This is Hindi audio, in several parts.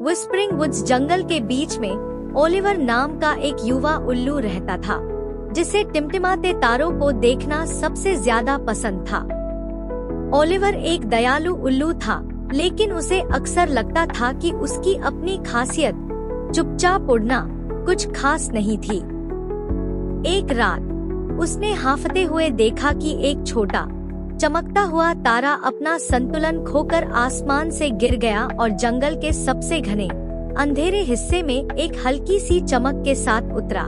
विस्परिंग वुड्स जंगल के बीच में ओलिवर नाम का एक युवा उल्लू रहता था, जिसे टिमटिमाते तारों को देखना सबसे ज्यादा पसंद था। ओलिवर एक दयालु उल्लू था, लेकिन उसे अक्सर लगता था कि उसकी अपनी खासियत चुपचाप उड़ना कुछ खास नहीं थी। एक रात उसने हांफते हुए देखा कि एक छोटा चमकता हुआ तारा अपना संतुलन खोकर आसमान से गिर गया और जंगल के सबसे घने अंधेरे हिस्से में एक हल्की सी चमक के साथ उतरा।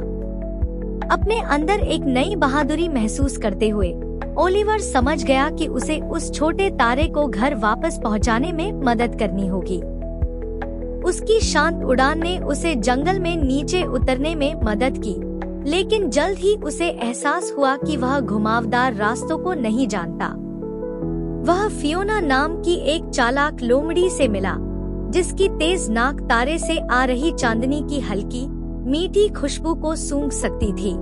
अपने अंदर एक नई बहादुरी महसूस करते हुए ओलिवर समझ गया कि उसे उस छोटे तारे को घर वापस पहुंचाने में मदद करनी होगी। उसकी शांत उड़ान ने उसे जंगल में नीचे उतरने में मदद की, लेकिन जल्द ही उसे एहसास हुआ कि वह घुमावदार रास्तों को नहीं जानता। वह फियोना नाम की एक चालाक लोमड़ी से मिला, जिसकी तेज नाक तारे से आ रही चांदनी की हल्की मीठी खुशबू को सूंघ सकती थी।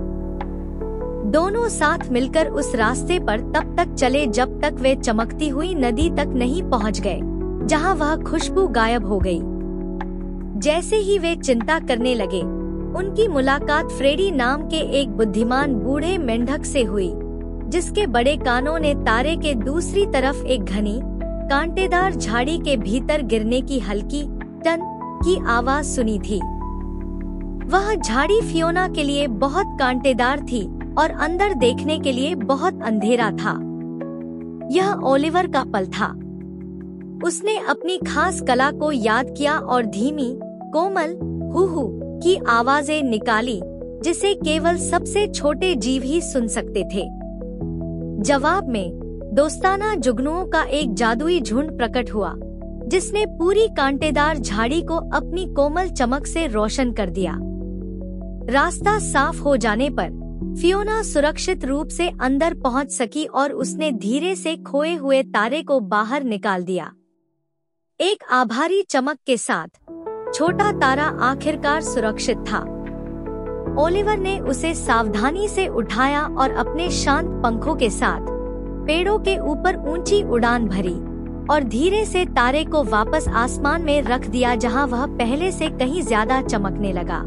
दोनों साथ मिलकर उस रास्ते पर तब तक चले जब तक वे चमकती हुई नदी तक नहीं पहुंच गए, जहां वह खुशबू गायब हो गई। जैसे ही वे चिंता करने लगे, उनकी मुलाकात फ्रेडी नाम के एक बुद्धिमान बूढ़े मेंढक से हुई, जिसके बड़े कानों ने तारे के दूसरी तरफ एक घनी कांटेदार झाड़ी के भीतर गिरने की हल्की टन की आवाज सुनी थी। वह झाड़ी फियोना के लिए बहुत कांटेदार थी और अंदर देखने के लिए बहुत अंधेरा था। यह ओलिवर का पल था। उसने अपनी खास कला को याद किया और धीमी कोमल हू की आवाजें निकाली, जिसे केवल सबसे छोटे जीव ही सुन सकते थे। जवाब में दोस्ताना जुगनुओं का एक जादुई झुंड प्रकट हुआ, जिसने पूरी कांटेदार झाड़ी को अपनी कोमल चमक से रोशन कर दिया। रास्ता साफ हो जाने पर फियोना सुरक्षित रूप से अंदर पहुंच सकी और उसने धीरे से खोए हुए तारे को बाहर निकाल दिया। एक आभारी चमक के साथ छोटा तारा आखिरकार सुरक्षित था। ओलिवर ने उसे सावधानी से उठाया और अपने शांत पंखों के साथ पेड़ों के ऊपर ऊंची उड़ान भरी और धीरे से तारे को वापस आसमान में रख दिया, जहां वह पहले से कहीं ज्यादा चमकने लगा।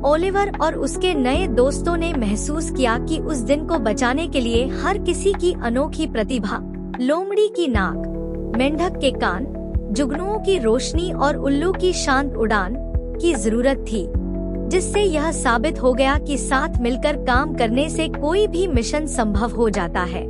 ओलिवर और उसके नए दोस्तों ने महसूस किया कि उस दिन को बचाने के लिए हर किसी की अनोखी प्रतिभा, लोमड़ी की नाक, मेंढक के कान, जुगनुओं की रोशनी और उल्लू की शांत उड़ान की जरूरत थी, जिससे यह साबित हो गया कि साथ मिलकर काम करने से कोई भी मिशन संभव हो जाता है।